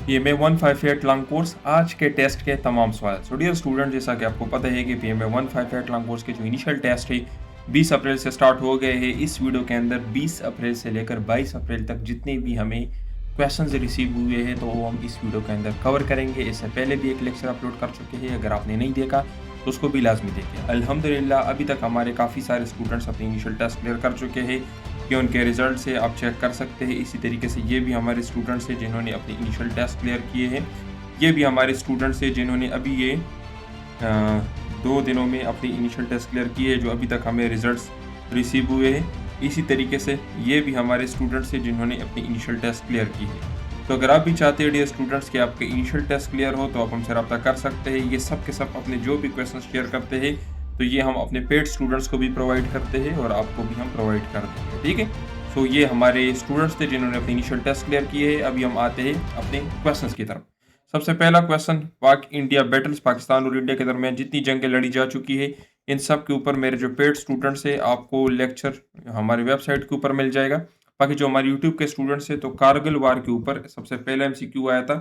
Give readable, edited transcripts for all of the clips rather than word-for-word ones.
PMA 158 long course आज के test के तमाम सवाल। सो डियर स्टूडेंट, जैसा कि आपको पता है कि PMA 158 लॉन्ग कोर्स के जो इनिशियल टेस्ट है 20 अप्रैल से स्टार्ट हो गए हैं। इस वीडियो के अंदर 20 अप्रैल से लेकर 22 अप्रैल तक जितने भी हमें क्वेश्चंस रिसीव हुए हैं तो वो हम इस वीडियो के अंदर कवर करेंगे। इससे पहले भी एक लेक्चर अपलोड कर चुके हैं, अगर आपने नहीं देखा तो उसको भी लाजमी देखें। अल्हम्दुलिल्लाह अभी तक हमारे काफ़ी सारे स्टूडेंट्स अपने इनिशियल टेस्ट क्लियर कर चुके हैं कि उनके रिजल्ट से आप चेक कर सकते हैं। इसी तरीके से ये भी हमारे स्टूडेंट्स हैं जिन्होंने अपने इनिशियल टेस्ट क्लियर किए हैं। ये भी हमारे स्टूडेंट्स हैं जिन्होंने अभी ये 2 दिनों में अपने इनिशियल टेस्ट क्लियर किए जो अभी तक हमें रिजल्ट्स रिसीव हुए हैं। इसी तरीके से ये भी हमारे स्टूडेंट्स हैं जिन्होंने अपने इनिशियल टेस्ट क्लियर किए हैं। तो अगर आप भी चाहते हैं डियर स्टूडेंट्स कि आपके इनिशियल टेस्ट क्लियर हो तो आप हमसे रब्ता कर सकते हैं। ये सब के सब अपने जो भी क्वेश्चन शेयर करते हैं तो ये हम अपने पेड स्टूडेंट्स को भी प्रोवाइड करते हैं और आपको भी हम प्रोवाइड करते हैं, ठीक है। सो ये हमारे स्टूडेंट्स थे जिन्होंने अपने इनिशियल टेस्ट क्लियर किए हैं। अभी हम आते हैं अपने क्वेश्चंस की तरफ। सबसे पहला क्वेश्चन, पाक इंडिया बैटल्स, पाकिस्तान और इंडिया के दरमियान जितनी जंगें लड़ी जा चुकी है इन सब के ऊपर मेरे जो पेड स्टूडेंट्स है आपको लेक्चर हमारी वेबसाइट के ऊपर मिल जाएगा। बाकी जो हमारे यूट्यूब के स्टूडेंट्स हैं तो कारगिल वार के ऊपर सबसे पहला MCQ आया था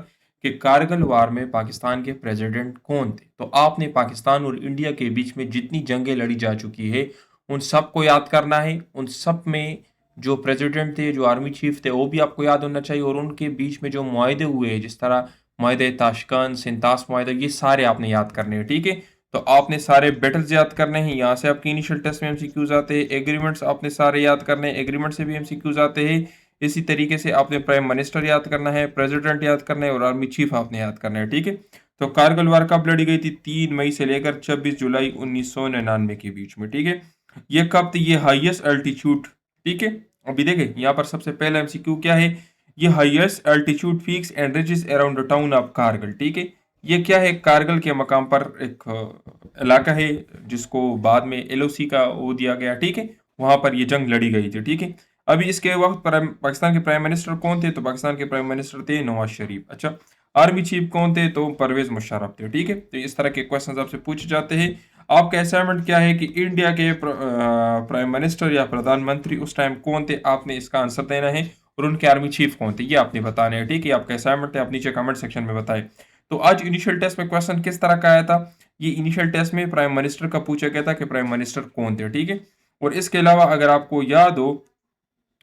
कि कारगिल वार में पाकिस्तान के प्रेसिडेंट कौन थे। तो आपने पाकिस्तान और इंडिया के बीच में जितनी जंगें लड़ी जा चुकी है उन सब को याद करना है। उन सब में जो प्रेसिडेंट थे, जो आर्मी चीफ थे, वो भी आपको याद होना चाहिए। और उनके बीच में जो मुआहदे हुए हैं, जिस तरह मुआहदे ताशकंद, सिंतास मुआहदा, ये सारे आपने याद करने हैं, ठीक है। तो आपने सारे बैटल्स याद करने हैं। यहाँ से आपके इनिशियल टेस्ट में MCQs आते हैं। एग्रीमेंट्स आपने सारे याद करने हैं, एग्रीमेंट से भी MCQs आते हैं। इसी तरीके से आपने प्राइम मिनिस्टर याद करना है, प्रेसिडेंट याद करना है और आर्मी चीफ आपने याद करना है, ठीक है। तो कारगिल वार कब लड़ी गई थी? 3 मई से लेकर 26 जुलाई 1999 के बीच में, ठीक है। ये कब थी? ये हाईएस्ट एल्टीट्यूड, ठीक है। अभी देखें यहाँ पर सबसे पहला MCQ क्या है। ये highest altitude peaks and ridges around the town of Kargil, ठीक है। ये क्या है? कारगिल के मकाम पर एक इलाका है जिसको बाद में LOC का वो दिया गया, ठीक है। वहां पर ये जंग लड़ी गई थी, ठीक है। अभी इसके वक्त पाकिस्तान के प्राइम मिनिस्टर कौन थे? तो पाकिस्तान के प्राइम मिनिस्टर थे नवाज शरीफ। अच्छा, आर्मी चीफ कौन थे? तो परवेज मुशर्रफ थे, ठीक है। तो इस तरह के क्वेश्चंस आपसे पूछे जाते हैं। आपका असाइनमेंट क्या है कि इंडिया के प्राइम मिनिस्टर या प्रधानमंत्री उस टाइम कौन थे? आपने इसका आंसर देना है और उनके आर्मी चीफ कौन थे ये आपने बताना है, ठीक है। आपका असाइनमेंट है, आप नीचे कमेंट सेक्शन में बताएं। तो आज इनिशियल टेस्ट में क्वेश्चन किस तरह का आया था? ये इनिशियल टेस्ट में प्राइम मिनिस्टर का पूछा गया था कि प्राइम मिनिस्टर कौन थे, ठीक है। और इसके अलावा अगर आपको याद हो,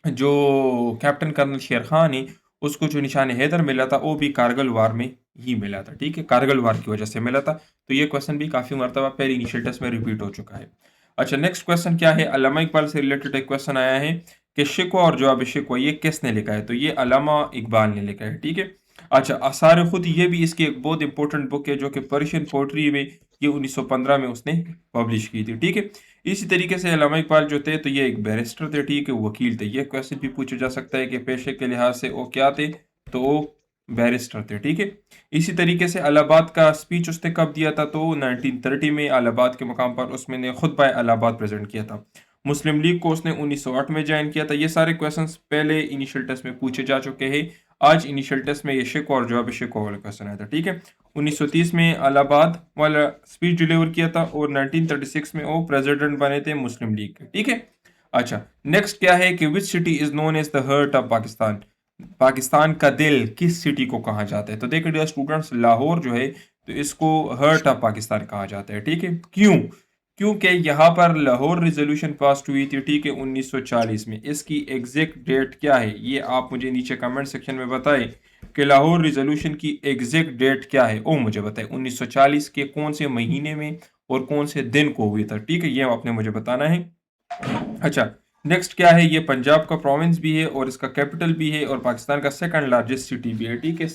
जो कैप्टन कर्नल शेर खान है उसको जो निशान हैदर मिला था वो भी कारगिल वार में ही मिला था, ठीक है। कारगिल वार की वजह से मिला था। तो ये क्वेश्चन भी काफ़ी मरतबा पहले इनिशियल टेस्ट में रिपीट हो चुका है। अच्छा, नेक्स्ट क्वेश्चन क्या है? अल्लामा इकबाल से रिलेटेड एक क्वेश्चन आया है कि शिकवा और जवाब शिकवा ये किसने लिखा है? तो ये अल्लामा इकबाल ने लिखा है, ठीक है। अच्छा, आसार खुद ये भी इसकी एक बहुत इंपॉर्टेंट बुक है जो कि पर्शियन पोइट्री में ये 1915 में उसने पब्लिश की थी, ठीक है। इसी तरीके से अल्लामा इकबाल जो थे तो ये एक बैरिस्टर थे, ठीक है, वकील थे। ये क्वेश्चन भी पूछा जा सकता है कि पेशे के लिहाज से वो क्या थे? तो वो बैरिस्टर थे, ठीक है। इसी तरीके से इलाहाबाद का स्पीच उसने कब दिया था? तो 1930 में इलाहाबाद के मकाम पर उसने खुतबा इलाहाबाद प्रेजेंट किया था। मुस्लिम लीग को उसने 1908 में ज्वाइन किया था। ये सारे क्वेश्चंस पहले इनिशियल टेस्ट में पूछे जा चुके हैं। आज इनिशियल टेस्ट में ये शिकवा और जवाब शिकवा वाला क्वेश्चन आया था, ठीक है। 1930 में इलाहाबाद वाला स्पीच डिलीवर किया था और 1936 में वो प्रेसिडेंट बने थे मुस्लिम लीग के, ठीक है। अच्छा, नेक्स्ट क्या है कि which city is known as the heart of Pakistan? Pakistan का दिल किस सिटी को कहा जाता है? तो देखिए डियर स्टूडेंट्स, लाहौर जो है तो इसको हार्ट ऑफ पाकिस्तान कहा जाता है, ठीक है। क्यों? क्योंकि यहाँ पर लाहौर रिजोल्यूशन पास हुई थी, ठीक है, 1940 में। इसकी एग्जैक्ट डेट क्या है ये आप मुझे नीचे कमेंट सेक्शन में बताएं कि लाहौर रिजोल्यूशन की एग्जैक्ट डेट क्या है, वो मुझे बताएं। 1940 के कौन से महीने में और कौन से दिन को हुई था, ठीक है, ये आपने मुझे बताना है। अच्छा, नेक्स्ट क्या है? ये पंजाब का प्रोविंस भी है और इसका कैपिटल भी है और पाकिस्तान का सेकंड लार्जेस्ट सिटी भी है, ठीक है।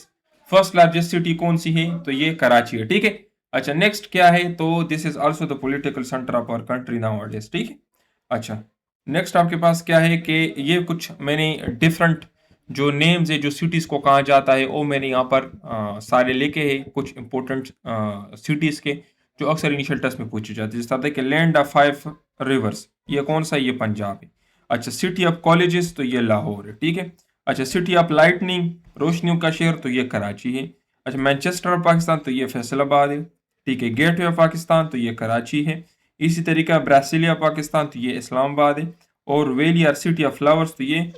फर्स्ट लार्जेस्ट सिटी कौन सी है? तो ये कराची है, ठीक है। अच्छा, नेक्स्ट क्या है? तो this is also the political centre of our country nowadays, ठीक है। अच्छा, नेक्स्ट आपके पास क्या है कि ये कुछ मैंने डिफरेंट जो नेम्स है जो सिटीज को कहा जाता है वो मैंने यहाँ पर सारे लेके हैं, कुछ इंपॉर्टेंट सिटीज के जो अक्सर इनिशियल टेस्ट में पूछे जाते हैं। जिस तरह कि लैंड ऑफ 5 रिवर्स, ये कौन सा? ये पंजाब है। अच्छा, सिटी ऑफ कॉलेजेस, तो ये लाहौर है, ठीक है। अच्छा, सिटी ऑफ लाइटनिंग, रोशनियों का शहर, तो ये कराची है। अच्छा, मैनचेस्टर ऑफ पाकिस्तान, तो ये फैसलाबाद है, ठीक है। गेटवे ऑफ पाकिस्तान, तो ये कराची है। इसी तरीका ब्रासिलिया पाकिस्तान, तो ये इस्लामाबाद है। और वेलियर सिटी ऑफ फ्लावर्स, तो ये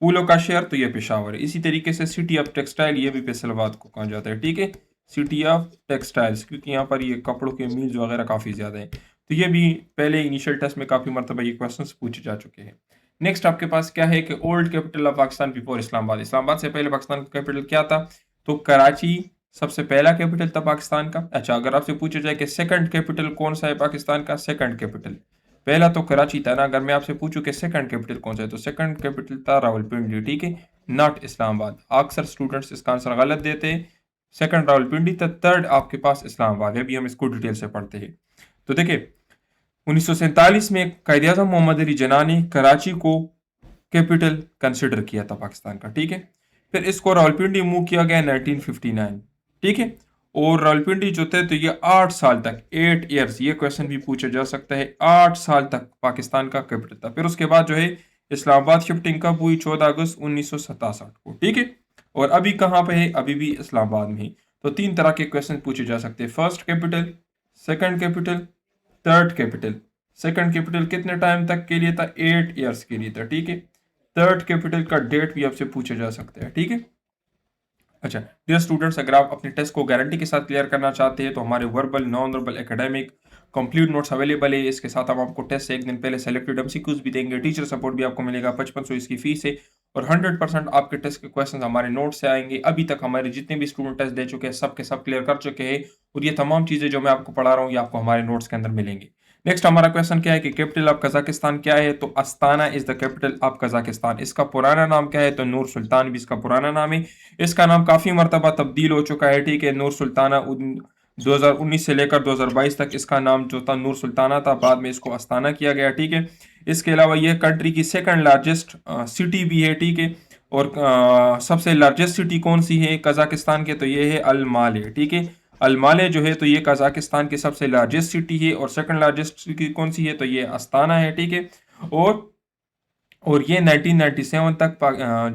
ऊलो का शहर तो ये पेशावर है। इसी तरीके से सिटी ऑफ टेक्सटाइल ये भी फैसलाबाद को कहा जाता है, ठीक है, सिटी ऑफ टेक्सटाइल्स, क्योंकि यहाँ पर ये कपड़ों के मिल्स वगैरह काफ़ी ज़्यादा हैं। तो ये भी पहले इनिशियल टेस्ट में काफ़ी मरतबा ये क्वेश्चन पूछे जा चुके हैं। नेक्स्ट आपके पास क्या है कि old capital of Pakistan before Islamabad, Islamabad से पहले पाकिस्तान का कैपिटल क्या था? तो कराची सबसे पहला कैपिटल था पाकिस्तान का। अच्छा, अगर आपसे पूछा जाए कि सेकंड कैपिटल कौन सा है पाकिस्तान का, सेकंड कैपिटल, पहला तो कराची था ना, अगर मैं आपसे पूछूं कि सेकंड कैपिटल कौन सा है तो सेकंड कैपिटल था रावलपिंडी, ठीक है, नॉट इस्लामाबाद। अक्सर स्टूडेंट्स इसका आंसर गलत देते हैं, सेकंड रावलपिंडी था, थर्ड आपके पास इस्लामाबाद है। अभी हम इसको डिटेल से पढ़ते हैं। तो देखिए 1947 में कायदे आज़म मोहम्मद अली जिन्ना ने कराची को कैपिटल कंसिडर किया था पाकिस्तान का, ठीक है। फिर इसको रावलपिंडी मूव किया गया 1959, ठीक है। और रावलपिंडी जो थे तो ये 8 साल तक, 8 ईयर्स, ये क्वेश्चन भी पूछा जा सकता है, 8 साल तक पाकिस्तान का कैपिटल था। फिर उसके बाद जो है इस्लामाबाद शिफ्टिंग कब हुई? 14 अगस्त 1967 को, ठीक है। और अभी कहाँ पे है? अभी भी इस्लामाबाद में ही। तो 3 तरह के क्वेश्चन पूछे जा सकते हैं, first capital, second capital, third capital. Second capital कितने टाइम तक के लिए था? 8 ईयर्स के लिए था, ठीक है। थर्ड कैपिटल का डेट भी आपसे पूछा जा सकता है, ठीक है। अच्छा डियर स्टूडेंट्स, अगर आप अपने टेस्ट को गारंटी के साथ क्लियर करना चाहते हैं तो हमारे verbal, non verbal, academic complete notes available है। इसके साथ हम आपको टेस्ट से एक दिन पहले सेलेक्टेड एमसीक्यूज भी देंगे, टीचर सपोर्ट भी आपको मिलेगा, 5500 इसकी फीस है, और 100% आपके टेस्ट के क्वेश्चन हमारे नोट से आएंगे। अभी तक हमारे जितने भी स्टूडेंट टेस्ट दे चुके हैं सब के सब क्लियर कर चुके हैं, और ये तमाम चीज़ें जो मैं आपको पढ़ा रहा हूँ ये आपको हमारे नोट्स के अंदर मिलेंगी। नेक्स्ट हमारा क्वेश्चन क्या है कि कैपिटल ऑफ कजाकिस्तान क्या है? तो Astana is the capital of Kazakhstan. इसका पुराना नाम क्या है? तो नूर सुल्तान भी इसका पुराना नाम है। इसका नाम काफ़ी मरतबा तब्दील हो चुका है, ठीक है। नूर सुल्ताना 2019 से लेकर 2022 तक इसका नाम जो था नूर सुल्ताना था, बाद में इसको अस्ताना किया गया, ठीक है। इसके अलावा ये कंट्री की सेकंड लार्जेस्ट सिटी भी है, ठीक है। और सबसे लार्जेस्ट सिटी कौन सी है कजाकिस्तान के? तो ये है अलमाले, ठीक है। अलमाले जो है तो ये कजाकिस्तान की सबसे लार्जेस्ट सिटी है, और सेकंड लार्जेस्ट सिटी कौन सी है? तो ये अस्ताना है, ठीक है। और और ये 1997 तक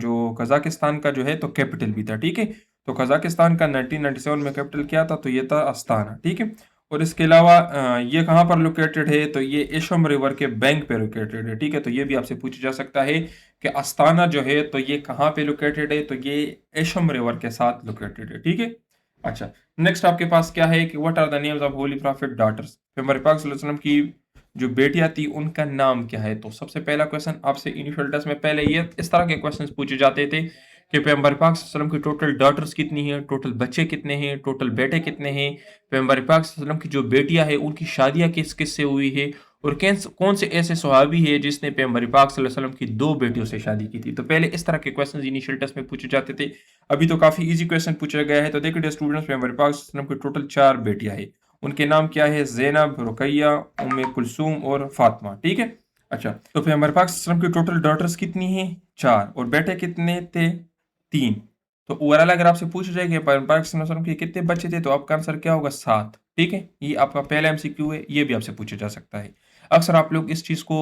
जो कजाकिस्तान का जो है तो कैपिटल भी था, ठीक है। तो कजाकिस्तान का 1997 में कैपिटल क्या था? तो ये था अस्ताना, ठीक है। और इसके अलावा ये कहाँ पर लोकेटेड है? तो ये एशम रिवर के बैंक पे लोकेटेड है, ठीक है। तो ये भी आपसे पूछा जा सकता है कि अस्ताना जो है तो ये कहाँ पे लोकेटेड है? तो ये एशम रिवर के साथ लोकेटेड है, ठीक है। अच्छा नेक्स्ट आपके पास क्या है कि what are the names of holy prophet daughters? पैगंबर पाक सल्लल्लाहु अलैहि वसल्लम की जो बेटियां थी उनका नाम क्या है? तो सबसे पहला क्वेश्चन आपसे इनिशियल टेस्ट में पहले ये इस तरह के क्वेश्चंस पूछे जाते थे कि पैगंबर पाक सल्लल्लाहु अलैहि वसल्लम की टोटल डॉटर्स कितनी हैं, टोटल बच्चे कितने हैं, टोटल बेटे कितने हैं, पैगंबर पाक सल्लल्लाहु अलैहि वसल्लम की जो बेटियां हैं उनकी शादियां किस किस से हुई है, और कौन से ऐसे सहाबी है जिसने पैगंबर पाक सल्लल्लाहु अलैहि वसल्लम की 2 बेटियों से शादी की थी। तो पहले इस तरह के क्वेश्चंस इनिशियल टेस्ट में पूछे जाते थे। अभी तो काफी इजी क्वेश्चन पूछा गया है। तो देखिए स्टूडेंट्स, पैगंबर पाक सल्लल्लाहु अलैहि वसल्लम की टोटल 4 बेटियां हैं। उनके नाम क्या है? ज़ैनब, रुकैया, उम्मे कुलसूम और फातिमा, ठीक है। अच्छा तो पैगंबर पाक सल्लल्लाहु अलैहि वसल्लम की टोटल डॉटर्स कितनी हैं? 4, और बेटे कितने थे? 3। तो ओवरऑल अगर आपसे पूछा जाए कि पैगंबर पाक सल्लल्लाहु अलैहि वसल्लम के कितने बच्चे थे तो आपका आंसर क्या होगा? 7, ठीक है। ये आपका पहला एमसीक्यू है, ये भी आपसे पूछा जा सकता है। अक्सर आप लोग इस चीज़ को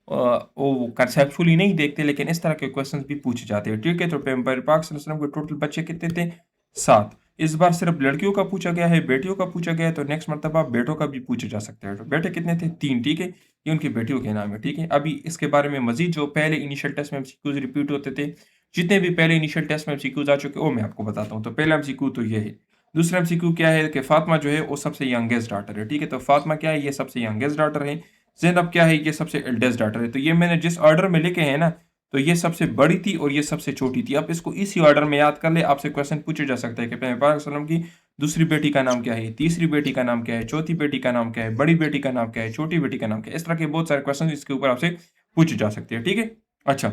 वो कंसेप्चुअली नहीं देखते, लेकिन इस तरह के क्वेश्चंस भी पूछे जाते हैं, ठीक है। तो पैगंबर पाक सल्लल्लाहु अलैहि वसल्लम के टोटल बच्चे कितने थे? 7। इस बार सिर्फ लड़कियों का पूछा गया है, बेटियों का पूछा गया है, तो नेक्स्ट मरतबा बेटों का भी पूछा जा सकता है। तो बेटे कितने थे? 3, ठीक है। ये उनकी बेटियों के नाम है, ठीक है। अभी इसके बारे में मजीद जो पहले इनिशियल टेस्ट में एमसीक्यूज रिपीट होते थे, जितने भी पहले इनिशियल टेस्ट में एमसीक्यूज आ चुके वो मैं आपको बताता हूँ। तो पहला एमसीक्यू तो ये है। दूसरा एमसीक्यू क्या है कि फातिमा जो है वो सबसे यंगेस्ट डॉटर है, ठीक है। तो फातिमा क्या है? ये सबसे यंगेस्ट डॉटर है। ज़ैनब क्या है? ये सबसे एल्डेस्ट डॉटर है। तो ये मैंने जिस ऑर्डर में लिखे हैं ना, तो ये सबसे बड़ी थी और ये सबसे छोटी थी। आप इसको इसी ऑर्डर में याद कर ले, आपसे क्वेश्चन पूछा जा सकता है कि पैगंबर पाक सल्लल्लाहु अलैहि वसल्लम की दूसरी बेटी का नाम क्या है, तीसरी बेटी का नाम क्या है, चौथी बेटी का नाम क्या है, बड़ी बेटी का नाम क्या है, छोटी बेटी का नाम क्या है। इस तरह के बहुत सारे क्वेश्चन इसके ऊपर आपसे पूछे जा सकते हैं, ठीक है। अच्छा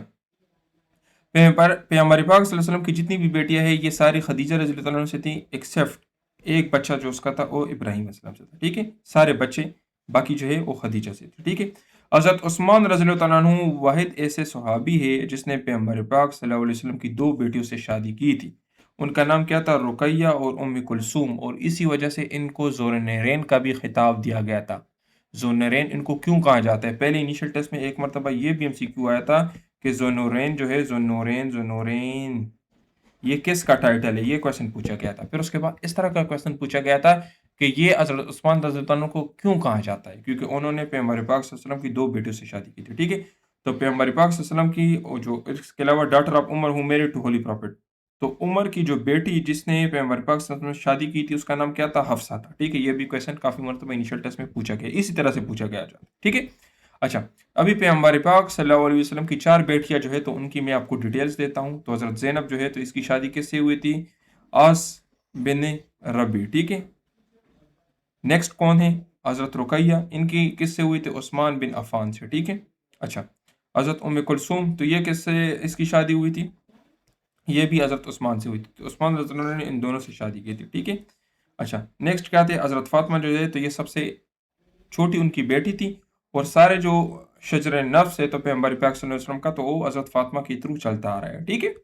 पैगंबर पाक सल्लल्लाहु अलैहि वसल्लम की जितनी भी बेटियां हैं ये सारी खदीजा रज़ियल्लाहु अन्हा से थी, एक्सेप्ट एक बच्चा जो उसका था वो इब्राहिम अलैहिस्सलाम से था, ठीक है। सारे बच्चे बाकी जो है वो खदीजा से थे, ठीक है। हज़रत उस्मान रज़ियल्लाहु अन्हु वाहिद ऐसे सहाबी है जिसने पैगंबर पाक सल्लल्लाहु अलैहि वसल्लम की 2 बेटियों से शादी की थी। उनका नाम क्या था? रुकैया और उम्मे कुलसूम, और इसी वजह से इनको ज़ुन्नूरैन का भी खिताब दिया गया था। ज़ुन्नूरैन इनको क्यों कहा जाता है? पहले इनिशियल टेस्ट में एक मरतबा ये भी एमसीक्यू आया था कि ज़ुन्नूरैन जो है, ज़ुन्नूरैन ये किसका टाइटल है? ये क्वेश्चन पूछा गया था। फिर उसके बाद इस तरह का क्वेश्चन पूछा गया था कि ये हज़रत उस्मान रज़ियल्लाहु अन्हु को क्यों कहा जाता है? क्योंकि उन्होंने पैगंबर पाक सल्लल्लाहु अलैहि वसल्लम की 2 बेटियों से शादी की थी, ठीक है। तो पैगम्बर पाक सल्लल्लाहु अलैहि वसल्लम की वो जो इसके अलावा daughter of Umar who married to holy prophet, तो उमर की जो बेटी जिसने पैगम्बर पाक सल्लल्लाहु अलैहि वसल्लम से शादी की थी उसका नाम क्या था? हफ्सा था। ठीक है, ये भी क्वेश्चन काफ़ी मरतबा इनिशियल टेस्ट में पूछा गया, इसी तरह से पूछा गया था। ठीक है, अच्छा, अभी पैगम्बर पाक सल्लल्लाहु अलैहि वसल्लम की 4 बेटियाँ जो है तो उनकी मैं आपको डिटेल्स देता हूँ। तो हज़रत ज़ैनब जो है तो इसकी शादी किससे हुई थी? आस बिन रबी। ठीक है, नेक्स्ट कौन है? हज़रत रुकैया, इनकी किससे हुई थी? उस्मान बिन अफ़ान से। ठीक है, अच्छा, हज़रत उम्मे कुलसूम, तो ये किससे इसकी शादी हुई थी? ये भी हज़रत उस्मान से हुई थी। तो उस्मान रज़ियल्लाहु अन्हु ने इन दोनों से शादी की थी। ठीक है, अच्छा, नेक्स्ट क्या थे? हज़रत फ़ातिमा जो है तो ये सबसे छोटी उनकी बेटी थी, और सारे जो शजर नफ्स है तो पैगम्बर पाक सल्लल्लाहु अलैहि वसल्लम का, तो वो हज़रत फ़ातिमा के थ्रू चलता आ रहा है। ठीक है,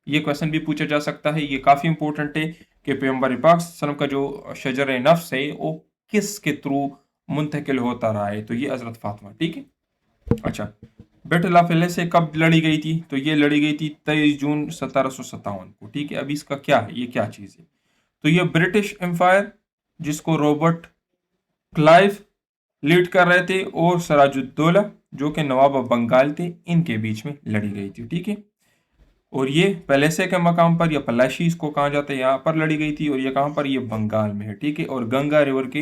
ये क्वेश्चन भी पूछा जा सकता है, ये काफ़ी इंपॉर्टेंट है कि पैगम्बर पाक सल्लल्लाहु अलैहि वसल्लम का जो शजर नफ्स है वो किसके थ्रू मुंतकिल होता रहा है? तो ये हज़रत फ़ातिमा। ठीक है, अच्छा, बैटल ऑफ एल्लेसे कब लड़ी गई थी? तो ये लड़ी गई थी 23 जून 1757 को। ठीक है, अभी इसका क्या है, ये क्या चीज़ है? तो ये ब्रिटिश एम्पायर जिसको रॉबर्ट क्लाइव लीड कर रहे थे, और सिराजुद्दौला जो कि नवाब ऑफ बंगाल थे, इनके बीच में लड़ी गई थी। ठीक है, और ये पलेसे के मकाम पर, या पलाशी इसको कहा जाता है, यहाँ पर लड़ी गई थी, और ये कहाँ पर? ये बंगाल में है। ठीक है, और गंगा रिवर के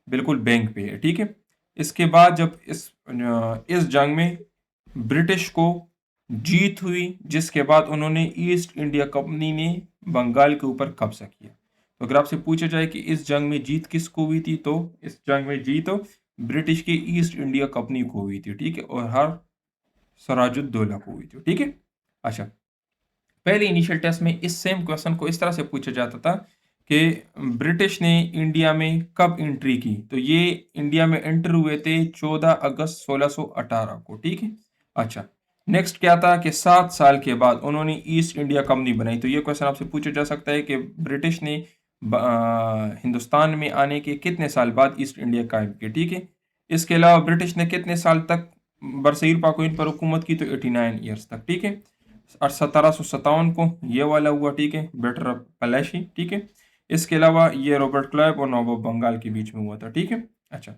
बिल्कुल बैंक पे है। ठीक है, इसके बाद जब इस जंग में ब्रिटिश को जीत हुई, जिसके बाद उन्होंने ईस्ट इंडिया कंपनी ने बंगाल के ऊपर कब्जा किया। तो अगर आपसे पूछा जाए कि इस जंग में जीत किसको हुई थी, तो इस जंग में जीत ब्रिटिश की ईस्ट इंडिया कंपनी को हुई थी। ठीक है, और हर सराजुद्दौला को हुई थी। ठीक है, अच्छा, पहले इनिशियल टेस्ट में इस सेम क्वेश्चन को इस तरह से पूछा जाता था कि ब्रिटिश ने इंडिया में कब एंट्री की? तो ये इंडिया में एंटर हुए थे 14 अगस्त 1618 को। ठीक है, अच्छा, नेक्स्ट क्या था कि 7 साल के बाद उन्होंने ईस्ट इंडिया कंपनी बनाई। तो ये क्वेश्चन आपसे पूछा जा सकता है कि ब्रिटिश ने हिंदुस्तान में आने के कितने साल बाद ईस्ट इंडिया कायम की? ठीक है, इसके अलावा ब्रिटिश ने कितने साल तक बरसीर पाकोइन पर हुकूमत की? तो 89 ईयर्स तक। ठीक है, और 1757 को ये वाला हुआ। ठीक है, बेटर ऑफ पलाशी। ठीक है, इसके अलावा ये रॉबर्ट क्लाइव और नवाब बंगाल के बीच में हुआ था। ठीक है, अच्छा,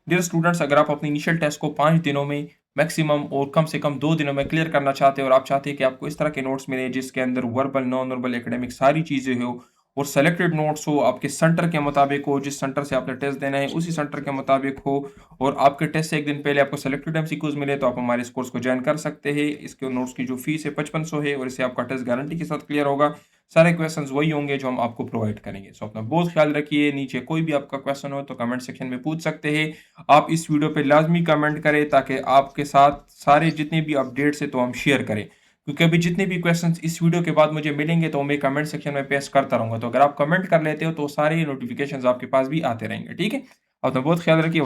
डियर स्टूडेंट्स, अगर आप अपने इनिशियल टेस्ट को 5 दिनों में मैक्सिमम और कम से कम 2 दिनों में क्लियर करना चाहते हैं, और आप चाहते हैं कि आपको इस तरह के नोट्स मिले जिसके अंदर वर्बल, नॉन वर्बल, एकेडमिक सारी चीज़ें हो, और सेलेक्टेड नोट्स हो, आपके सेंटर के मुताबिक हो, जिस सेंटर से आपने टेस्ट देना है उसी सेंटर के मुताबिक हो, और आपके टेस्ट से एक दिन पहले आपको सेलेक्टेड एमसीक्यूज मिले, तो आप हमारे इस कोर्स को ज्वाइन कर सकते हैं। इसके नोट्स की जो फीस है 5500 है, और इससे आपका टेस्ट गारंटी के साथ क्लियर होगा। सारे क्वेश्चंस वही होंगे जो हम आपको प्रोवाइड करेंगे। सो अपना बहुत ख्याल रखिए। नीचे कोई भी आपका क्वेश्चन हो तो कमेंट सेक्शन में पूछ सकते हैं। आप इस वीडियो पे लाजमी कमेंट करें ताकि आपके साथ सारे जितने भी अपडेट्स हैं तो हम शेयर करें, क्योंकि अभी जितने भी क्वेश्चंस इस वीडियो के बाद मुझे मिलेंगे तो मैं कमेंट सेक्शन में पेस्ट करता रहूँगा। तो अगर आप कमेंट कर लेते हो तो सारे नोटिफिकेशंस आपके पास भी आते रहेंगे। ठीक है, अपना बहुत ख्याल रखिए।